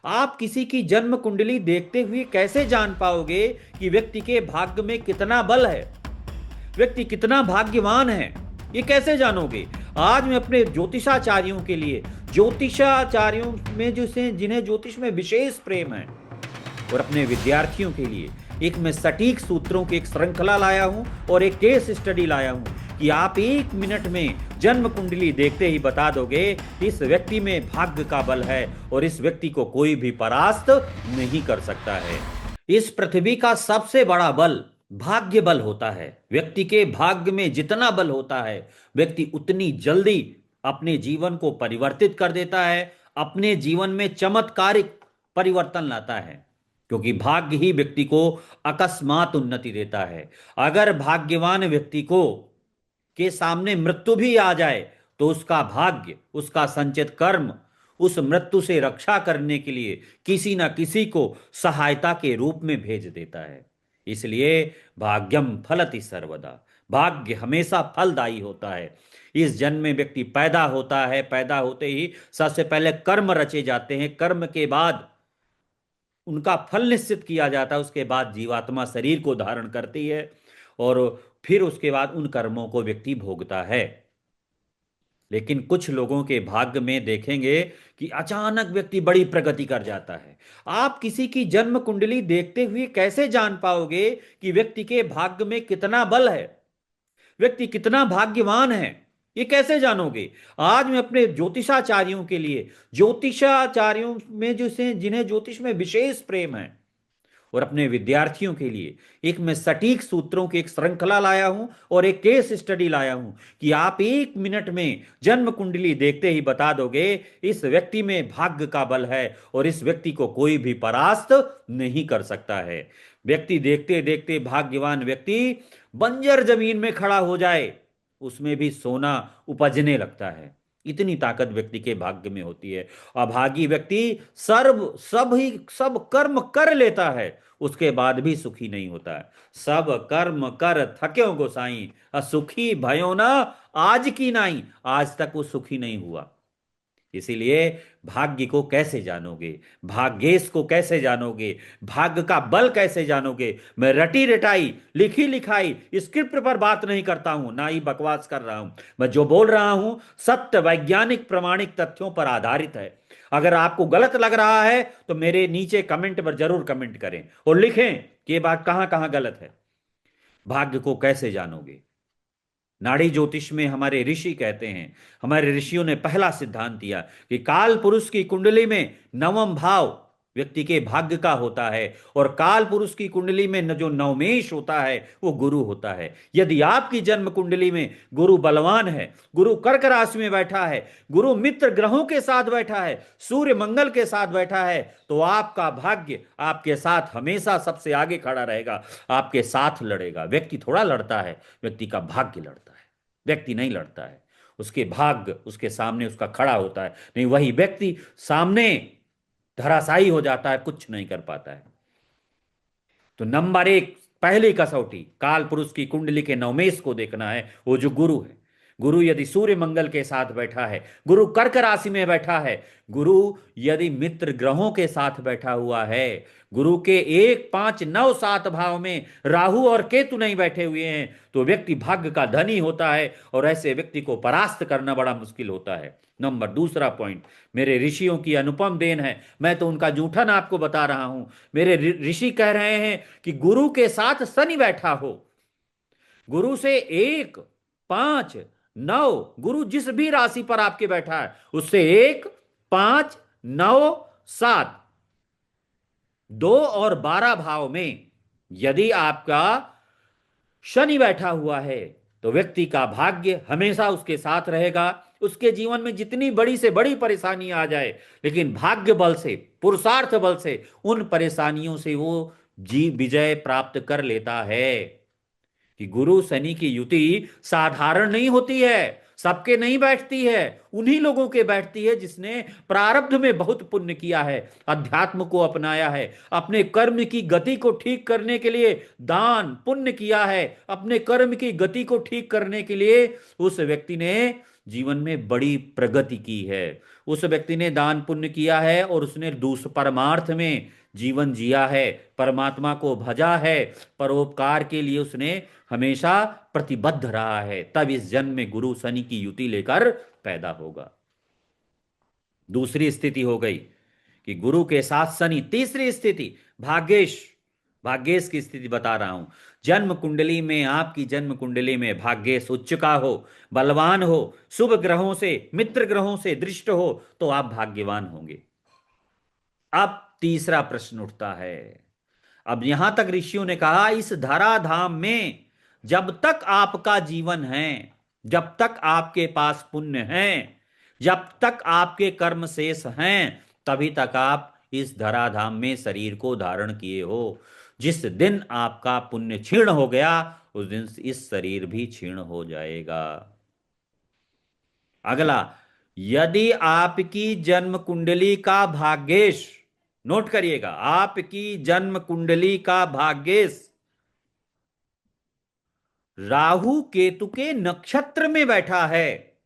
आप किसी की जन्म कुंडली देखते हुए कैसे जान पाओगे कि व्यक्ति के भाग्य में कितना बल है, व्यक्ति कितना भाग्यवान है? ये कैसे जानोगे? आज मैं अपने ज्योतिषाचार्यों के लिए, ज्योतिषाचार्यों में जिन्हें ज्योतिष में विशेष प्रेम है, और अपने विद्यार्थियों के लिए एक मैं सटीक सूत्रों की एक श्रृंखला लाया हूं और एक केस स्टडी लाया हूं कि आप 1 मिनट में जन्म कुंडली देखते ही बता दोगे इस व्यक्ति में भाग्य का बल है और इस व्यक्ति को कोई भी परास्त नहीं कर सकता है। इस पृथ्वी का सबसे बड़ा बल भाग्य बल होता है। व्यक्ति के भाग्य में जितना बल होता है, व्यक्ति उतनी जल्दी अपने जीवन को परिवर्तित कर देता है, अपने जीवन में चमत्कारिक परिवर्तन लाता है, क्योंकि भाग्य ही व्यक्ति को अकस्मात उन्नति देता है। अगर भाग्यवान व्यक्ति को के सामने मृत्यु भी आ जाए तो उसका भाग्य, उसका संचित कर्म उस मृत्यु से रक्षा करने के लिए किसी न किसी को सहायता के रूप में भेज देता है। इसलिए भाग्यम फलति सर्वदा, भाग्य हमेशा फलदायी होता है। इस जन्म में व्यक्ति पैदा होता है, पैदा होते ही सबसे पहले कर्म रचे जाते हैं, कर्म के बाद उनका फल निश्चित किया जाता है, उसके बाद जीवात्मा शरीर को धारण करती है और फिर उसके बाद उन कर्मों को व्यक्ति भोगता है। लेकिन कुछ लोगों के भाग्य में देखेंगे कि अचानक व्यक्ति बड़ी प्रगति कर जाता है। आप किसी की जन्म कुंडली देखते हुए कैसे जान पाओगे कि व्यक्ति के भाग्य में कितना बल है, व्यक्ति कितना भाग्यवान है? ये कैसे जानोगे? आज मैं अपने ज्योतिषाचार्यों के लिए, ज्योतिषाचार्यों में जिन्हें ज्योतिष में विशेष प्रेम है, और अपने विद्यार्थियों के लिए एक मैं सटीक सूत्रों की एक श्रृंखला लाया हूं और एक केस स्टडी लाया हूं कि आप 1 मिनट में जन्म कुंडली देखते ही बता दोगे इस व्यक्ति में भाग्य का बल है और इस व्यक्ति को कोई भी परास्त नहीं कर सकता है। व्यक्ति देखते देखते भाग्यवान व्यक्ति बंजर जमीन में खड़ा हो जाए, उसमें भी सोना उपजने लगता है। इतनी ताकत व्यक्ति के भाग्य में होती है। अभागी व्यक्ति सब कर्म कर लेता है, उसके बाद भी सुखी नहीं होता है। सब कर्म कर थक्यो गोसाई, असुखी भयो ना आज की नाई, आज तक वो सुखी नहीं हुआ। इसीलिए भाग्य को कैसे जानोगे, भाग्येश को कैसे जानोगे, भाग्य का बल कैसे जानोगे? मैं रटी रटाई लिखी लिखाई स्क्रिप्ट पर बात नहीं करता हूं, ना ही बकवास कर रहा हूं। मैं जो बोल रहा हूं सत्य वैज्ञानिक प्रमाणिक तथ्यों पर आधारित है। अगर आपको गलत लग रहा है तो मेरे नीचे कमेंट पर जरूर कमेंट करें और लिखें कि ये बात कहां कहां गलत है। भाग्य को कैसे जानोगे? नाड़ी ज्योतिष में हमारे ऋषि कहते हैं, हमारे ऋषियों ने पहला सिद्धांत दिया कि काल पुरुष की कुंडली में नवम भाव व्यक्ति के भाग्य का होता है और काल पुरुष की कुंडली में न जो नवमेश होता है वो गुरु होता है। यदि आपकी जन्म कुंडली में गुरु बलवान है, गुरु कर्क राशि में बैठा है, गुरु मित्र ग्रहों के साथ बैठा है, सूर्य मंगल के साथ बैठा है, तो आपका भाग्य आपके साथ हमेशा सबसे आगे खड़ा रहेगा, आपके साथ लड़ेगा। व्यक्ति थोड़ा लड़ता है, व्यक्ति का भाग्य लड़ता है, व्यक्ति नहीं लड़ता है। उसके भाग्य उसके सामने उसका खड़ा होता है, नहीं वही व्यक्ति सामने धराशायी हो जाता है, कुछ नहीं कर पाता है। तो नंबर 1 पहली कसौटी काल पुरुष की कुंडली के नवमेश को देखना है, वो जो गुरु है। गुरु यदि सूर्य मंगल के साथ बैठा है, गुरु कर्क राशि में बैठा है, गुरु यदि मित्र ग्रहों के साथ बैठा हुआ है, गुरु के 1 5 9 7 भाव में राहु और केतु नहीं बैठे हुए हैं, तो व्यक्ति भाग्य का धनी होता है और ऐसे व्यक्ति को परास्त करना बड़ा मुश्किल होता है। नंबर दूसरा पॉइंट, मेरे ऋषियों की अनुपम देन है, मैं तो उनका जूठन आपको बता रहा हूं। मेरे ऋषि कह रहे हैं कि गुरु के साथ शनि बैठा हो, गुरु से 1 5 9, गुरु जिस भी राशि पर आपके बैठा है उससे 1 5 9 7 2 और 12 भाव में यदि आपका शनि बैठा हुआ है तो व्यक्ति का भाग्य हमेशा उसके साथ रहेगा। उसके जीवन में जितनी बड़ी से बड़ी परेशानी आ जाए, लेकिन भाग्य बल से, पुरुषार्थ बल से उन परेशानियों से वो जी विजय प्राप्त कर लेता है। कि गुरु शनि की युति साधारण नहीं होती है, सबके नहीं बैठती है, उन्हीं लोगों के बैठती है जिसने प्रारब्ध में बहुत पुण्य किया है, अध्यात्म को अपनाया है, अपने कर्म की गति को ठीक करने के लिए दान पुण्य किया है, अपने कर्म की गति को ठीक करने के लिए उस व्यक्ति ने जीवन में बड़ी प्रगति की है। उस व्यक्ति ने दान पुण्य किया है और उसने दूसरे परमार्थ में जीवन जिया है, परमात्मा को भजा है, परोपकार के लिए उसने हमेशा प्रतिबद्ध रहा है, तब इस जन्म में गुरु शनि की युति लेकर पैदा होगा। दूसरी स्थिति हो गई कि गुरु के साथ शनि। तीसरी स्थिति भाग्येश, भाग्येश की स्थिति बता रहा हूं। जन्म कुंडली में, आपकी जन्म कुंडली में भाग्येश उच्च का हो, बलवान हो, शुभ ग्रहों से, मित्र ग्रहों से दृष्ट हो, तो आप भाग्यवान होंगे। अब तीसरा प्रश्न उठता है। अब यहां तक ऋषियों ने कहा इस धराधाम में जब तक आपका जीवन है, जब तक आपके पास पुण्य है, जब तक आपके कर्म शेष हैं, तभी तक आप इस धराधाम में शरीर को धारण किए हो। जिस दिन आपका पुण्य क्षीण हो गया, उस दिन इस शरीर भी क्षीण हो जाएगा। अगला, यदि आपकी जन्म कुंडली का भाग्येश, नोट करिएगा, आपकी जन्म कुंडली का भाग्येश राहु केतु के नक्षत्र में बैठा है,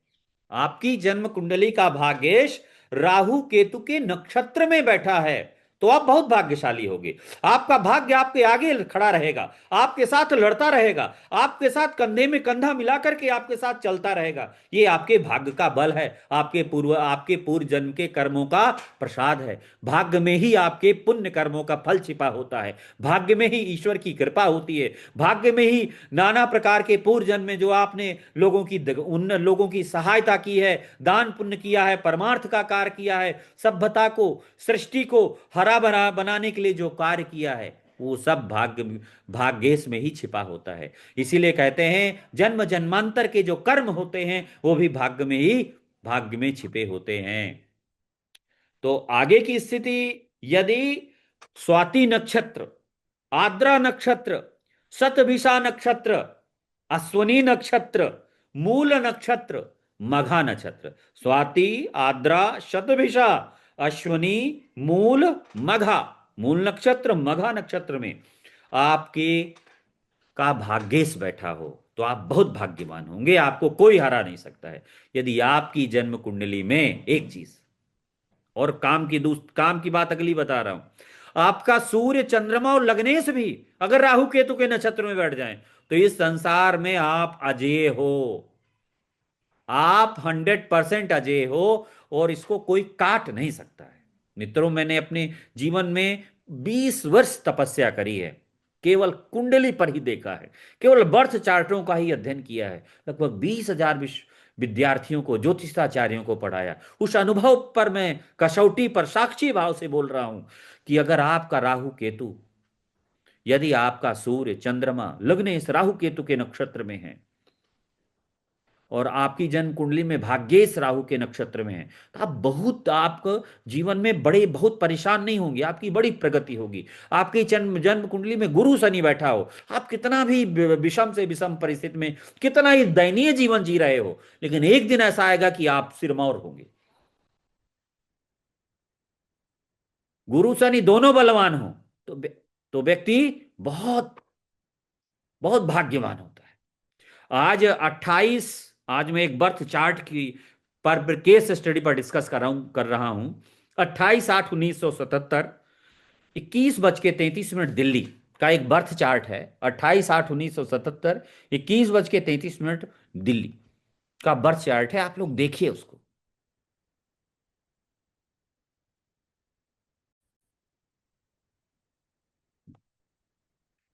आपकी जन्म कुंडली का भाग्येश राहु केतु के नक्षत्र में बैठा है, तो आप बहुत भाग्यशाली होगे। आपका भाग्य आपके आगे खड़ा रहेगा, आपके साथ लड़ता रहेगा, आपके साथ कंधे में कंधा मिलाकर के आपके साथ चलता रहेगा। ये आपके भाग्य का बल है, आपके पूर्व जन्म के कर्मों का प्रसाद है। भाग्य में ही आपके पुण्य कर्मों का फल छिपा होता है, भाग्य में ही ईश्वर की कृपा होती है, भाग्य में ही नाना प्रकार के पूर्व जन्म में जो आपने उन लोगों की सहायता की है, दान पुण्य किया है, परमार्थ का कार्य किया है, सभ्यता को, सृष्टि को हरा भरा बनाने के लिए जो कार्य किया है, वो सब भाग्येश में ही छिपा होता है। इसीलिए कहते हैं जन्म जन्मांतर के जो कर्म होते हैं वो भी भाग्य में छिपे होते हैं। तो आगे की स्थिति, यदि स्वाति नक्षत्र, आद्रा नक्षत्र, शतभिषा नक्षत्र, अश्वनी नक्षत्र, मूल नक्षत्र, मघा नक्षत्र, स्वाति, आद्रा, शतभिषा, अश्वनी, मूल, मघा, मूल नक्षत्र, मघा नक्षत्र में आपके का भाग्येश बैठा हो, तो आप बहुत भाग्यवान होंगे, आपको कोई हरा नहीं सकता है। यदि आपकी जन्म कुंडली में एक चीज और काम की बात अगली बता रहा हूं, आपका सूर्य, चंद्रमा और लग्नेश भी अगर राहु केतु के नक्षत्र में बैठ जाएं, तो इस संसार में आप अजेय हो, आप 100% अजेय हो, और इसको कोई काट नहीं सकता है। मित्रों, मैंने अपने जीवन में 20 वर्ष तपस्या करी है, केवल कुंडली पर ही देखा है, केवल बर्थ चार्टों का ही अध्ययन किया है, लगभग 20,000 विद्यार्थियों को, ज्योतिषाचार्यों को पढ़ाया। उस अनुभव पर मैं कसौटी पर साक्षी भाव से बोल रहा हूं कि अगर आपका राहु केतु, यदि आपका सूर्य, चंद्रमा, लग्न इस राहु केतु के नक्षत्र में है और आपकी जन्म कुंडली में भाग्येश राहु के नक्षत्र में है, तो आपको जीवन में बड़े बहुत परेशान नहीं होंगे, आपकी बड़ी प्रगति होगी। आपकी जन्म जन्म कुंडली में गुरु शनि बैठा हो, आप कितना भी विषम से विषम परिस्थिति में, कितना ही दयनीय जीवन जी रहे हो, लेकिन एक दिन ऐसा आएगा कि आप सिरमौर होंगे। गुरु शनि दोनों बलवान हो तो व्यक्ति बहुत बहुत भाग्यवान होता है। आज मैं एक बर्थ चार्ट की पर केस स्टडी पर डिस्कस कर रहा हूं। 28/8/1977, 21:33 दिल्ली का एक बर्थ चार्ट है। 28/8/1977, 21:33 दिल्ली का बर्थ चार्ट है, आप लोग देखिए उसको।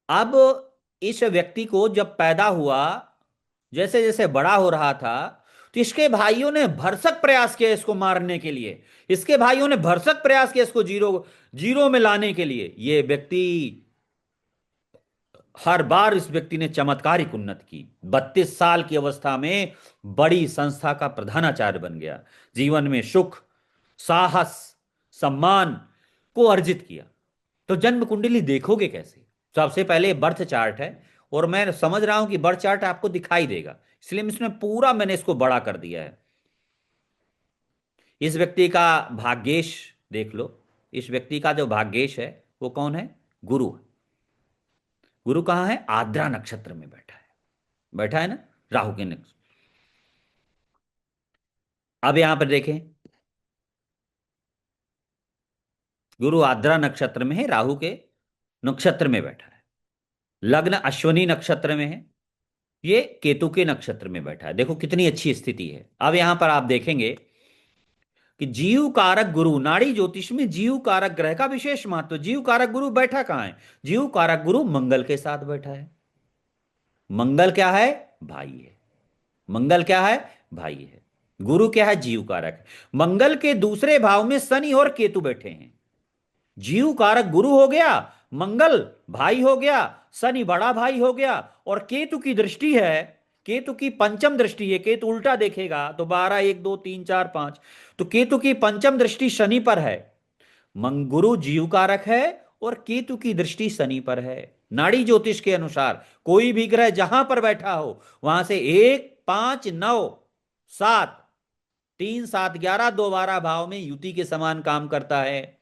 अब इस व्यक्ति को जब पैदा हुआ, जैसे जैसे बड़ा हो रहा था, तो इसके भाइयों ने भरसक प्रयास किया इसको मारने के लिए, इसके भाइयों ने भरसक प्रयास किया इसको जीरो जीरो में लाने के लिए। ये व्यक्ति, हर बार इस व्यक्ति ने चमत्कारिक उन्नति की। 32 साल की अवस्था में बड़ी संस्था का प्रधानाचार्य बन गया, जीवन में सुख, साहस, सम्मान को अर्जित किया। तो जन्म कुंडली देखोगे कैसे? सबसे पहले बर्थ चार्ट है, और मैं समझ रहा हूं कि बर्थ चार्ट आपको दिखाई देगा, इसलिए मैंने इसको बड़ा कर दिया है। इस व्यक्ति का भाग्येश देख लो। इस व्यक्ति का जो भाग्येश है वो कौन है? गुरु। गुरु कहाँ है? आद्रा नक्षत्र में बैठा है ना, राहु के नक्षत्र। अब यहां पर देखें, गुरु आद्रा नक्षत्र में है, राहु के नक्षत्र में बैठा है। लग्न अश्वनी नक्षत्र में है, ये केतु के नक्षत्र में बैठा है। देखो कितनी अच्छी स्थिति है। अब यहां पर आप देखेंगे कि जीव कारक गुरु, नाड़ी ज्योतिष में जीव कारक ग्रह का विशेष महत्व। जीव कारक गुरु बैठा कहां है? जीव कारक गुरु मंगल के साथ बैठा है। मंगल क्या है? भाई है। मंगल क्या है? भाई है। गुरु क्या है? जीव कारक। मंगल के दूसरे भाव में शनि और केतु बैठे हैं। जीव कारक गुरु हो गया, मंगल भाई हो गया, शनि बड़ा भाई हो गया, और केतु की दृष्टि है, केतु की पंचम दृष्टि है। केतु उल्टा देखेगा तो 12, 1, 2, 3, 4, 5। तो केतु की पंचम दृष्टि शनि पर है। गुरु जीव कारक है और केतु की दृष्टि शनि पर है। नाड़ी ज्योतिष के अनुसार कोई भी ग्रह जहां पर बैठा हो, वहां से 1, 5, 9, 7, 3, 7, 11, 2, 12 भाव में युति के समान काम करता है।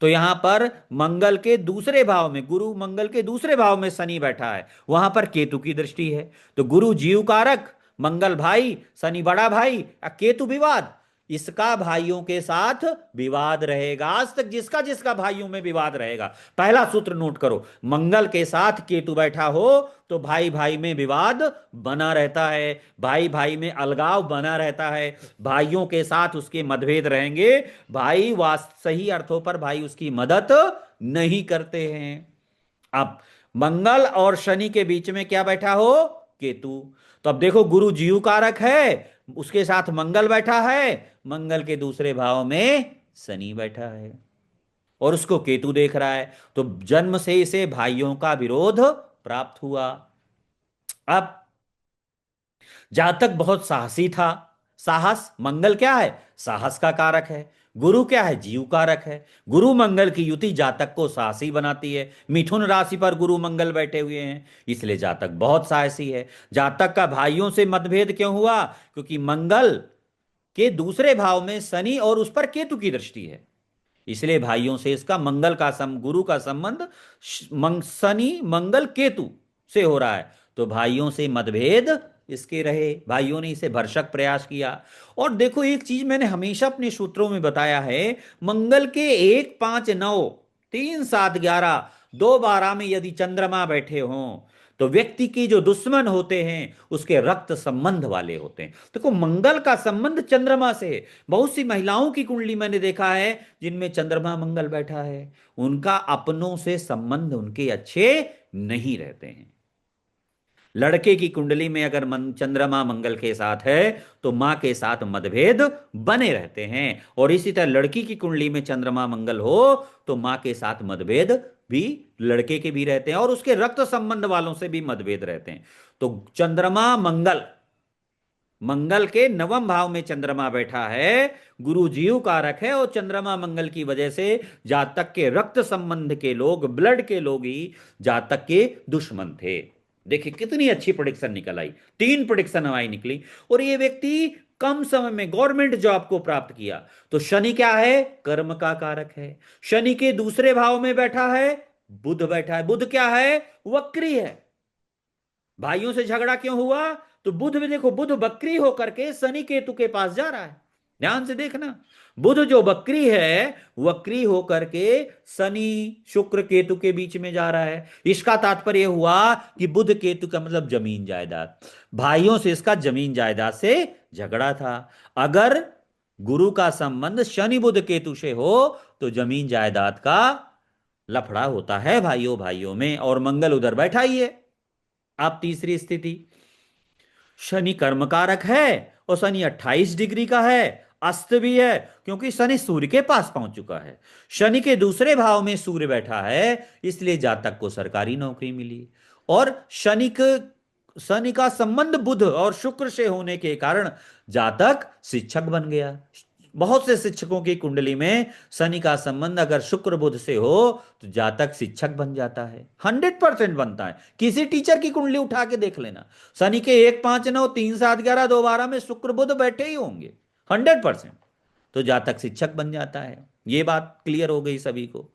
तो यहां पर मंगल के दूसरे भाव में, गुरु मंगल के दूसरे भाव में शनि बैठा है, वहां पर केतु की दृष्टि है। तो गुरु जीव कारक, मंगल भाई, शनि बड़ा भाई, केतु विवाद। इसका भाइयों के साथ विवाद रहेगा। आज तक जिसका जिसका भाइयों में विवाद रहेगा, पहला सूत्र नोट करो, मंगल के साथ केतु बैठा हो तो भाई भाई में विवाद बना रहता है, भाई भाई में अलगाव बना रहता है, भाइयों के साथ उसके मतभेद रहेंगे। भाई वास्त सही अर्थों पर भाई उसकी मदद नहीं करते हैं। अब मंगल और शनि के बीच में क्या बैठा हो? केतु। तो अब देखो, गुरु जीव कारक है, उसके साथ मंगल बैठा है, मंगल के दूसरे भाव में शनि बैठा है और उसको केतु देख रहा है। तो जन्म से इसे भाइयों का विरोध प्राप्त हुआ। अब जातक बहुत साहसी था। साहस, मंगल क्या है? साहस का कारक है। गुरु क्या है? जीव कारक है। गुरु मंगल की युति जातक को साहसी बनाती है। मिथुन राशि पर गुरु मंगल बैठे हुए हैं, इसलिए जातक बहुत साहसी है। जातक का भाइयों से मतभेद क्यों हुआ? क्योंकि मंगल के दूसरे भाव में शनि और उस पर केतु की दृष्टि है, इसलिए भाइयों से इसका मंगल का गुरु का संबंध शनि मंगल केतु से हो रहा है। तो भाइयों से मतभेद इसके रहे, भाइयों ने इसे भरसक प्रयास किया। और देखो, एक चीज मैंने हमेशा अपने सूत्रों में बताया है, मंगल के 1, 5, 9, 3, 7, 11, 2, 12 में यदि चंद्रमा बैठे हों तो व्यक्ति की जो दुश्मन होते हैं उसके रक्त संबंध वाले होते हैं। देखो, मंगल का संबंध चंद्रमा से है। बहुत सी महिलाओं की कुंडली मैंने देखा है जिनमें चंद्रमा मंगल बैठा है, उनका अपनों से संबंध उनके अच्छे नहीं रहते हैं। लड़के की कुंडली में अगर चंद्रमा मंगल के साथ है तो मां के साथ मतभेद बने रहते हैं, और इसी तरह लड़की की कुंडली में चंद्रमा मंगल हो तो मां के साथ मतभेद भी लड़के के भी रहते हैं, और उसके रक्त संबंध वालों से भी मतभेद रहते हैं। तो चंद्रमा मंगल, मंगल के नवम भाव में चंद्रमा बैठा है, गुरु जीव कारक है, और चंद्रमा मंगल की वजह से जातक के रक्त संबंध के लोग, ब्लड के लोग ही जातक के दुश्मन थे। देखिए कितनी अच्छी प्रोडिक्शन निकल आई, 3 प्रोडिक्शन हमारी निकली, और ये व्यक्ति कम समय में गवर्नमेंट जॉब को प्राप्त किया। तो शनि क्या है? कर्म का कारक है। शनि के दूसरे भाव में बैठा है बुध बैठा है। बुध क्या है? वक्री है। भाइयों से झगड़ा क्यों हुआ? तो बुध भी देखो, बुध बकरी होकर के शनि केतु के पास जा रहा है। ध्यान से देखना, बुध जो बकरी है, वक्री होकर के शनि शुक्र केतु के बीच में जा रहा है। इसका तात्पर्य हुआ कि बुध केतु का मतलब जमीन जायदाद। भाइयों से इसका जमीन जायदाद से झगड़ा था। अगर गुरु का संबंध शनि बुध केतु से हो तो जमीन जायदाद का लफड़ा होता है भाइयों भाइयों में, और मंगल उधर बैठा ही है। अब तीसरी स्थिति, शनि कर्मकारक है और शनि 28 डिग्री का है, अस्त भी है, क्योंकि शनि सूर्य के पास पहुंच चुका है। शनि के दूसरे भाव में सूर्य बैठा है, इसलिए जातक को सरकारी नौकरी मिली। और शनि का संबंध बुध और शुक्र से होने के कारण जातक शिक्षक बन गया। बहुत से शिक्षकों की कुंडली में शनि का संबंध अगर शुक्र बुध से हो तो जातक शिक्षक बन जाता है, 100% बनता है। किसी टीचर की कुंडली उठा के देख लेना, शनि के 1, 5, 9, 3, 7, 11, 2, 12 में शुक्र बुध बैठे ही होंगे 100%, तो जातक शिक्षक बन जाता है। ये बात क्लियर हो गई सभी को,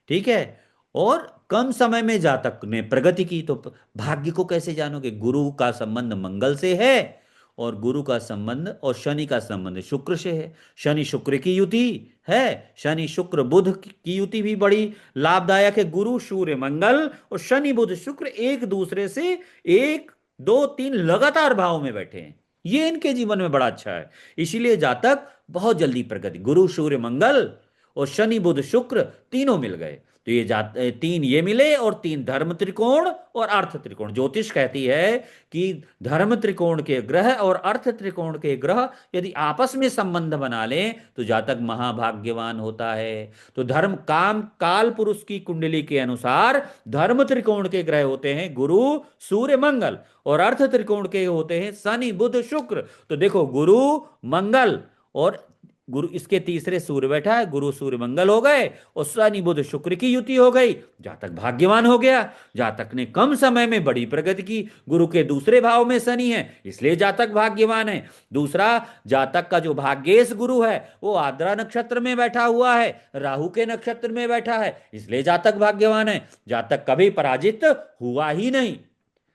ठीक है। और कम समय में जातक ने प्रगति की, तो भाग्य को कैसे जानोगे? गुरु का संबंध मंगल से है और गुरु का संबंध और शनि का संबंध शुक्र से है। शनि शुक्र की युति है। शनि शुक्र बुध की युति भी बड़ी लाभदायक है। गुरु सूर्य मंगल और शनि बुध शुक्र एक दूसरे से एक दो तीन लगातार भाव में बैठे हैं। ये इनके जीवन में बड़ा अच्छा है। इसीलिए जातक बहुत जल्दी प्रगति, गुरु सूर्य मंगल और शनि बुध शुक्र तीनों मिल गए तो ये तीन ये मिले और तीन धर्म त्रिकोण और अर्थ त्रिकोण। ज्योतिष कहती है कि धर्म त्रिकोण के ग्रह और अर्थ त्रिकोण के ग्रह यदि आपस में संबंध बना लें तो जातक महाभाग्यवान होता है। तो धर्म काम काल पुरुष की कुंडली के अनुसार धर्म त्रिकोण के ग्रह होते हैं गुरु सूर्य मंगल और अर्थ त्रिकोण के होते हैं शनि बुध शुक्र। तो देखो गुरु मंगल और गुरु इसके तीसरे सूर्य बैठा है, गुरु सूर्य मंगल हो गए और शनि बुध शुक्र की युति हो गई, जातक भाग्यवान हो गया। जातक ने कम समय में बड़ी प्रगति की। गुरु के दूसरे भाव में शनि है इसलिए जातक भाग्यवान है। दूसरा, जातक का जो भाग्येश गुरु है वो आद्रा नक्षत्र में बैठा हुआ है, राहु के नक्षत्र में बैठा है, इसलिए जातक भाग्यवान है। जातक कभी पराजित हुआ ही नहीं।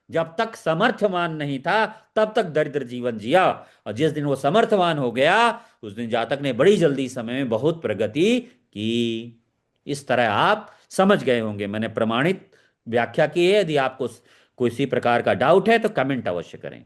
जब तक समर्थवान नहीं था तब तक दरिद्र जीवन जिया और जिस दिन वो समर्थवान हो गया उस दिन जातक ने बड़ी जल्दी समय में बहुत प्रगति की। इस तरह आप समझ गए होंगे। मैंने प्रमाणित व्याख्या की है। यदि आपको कोई सी प्रकार का डाउट है तो कमेंट अवश्य करें।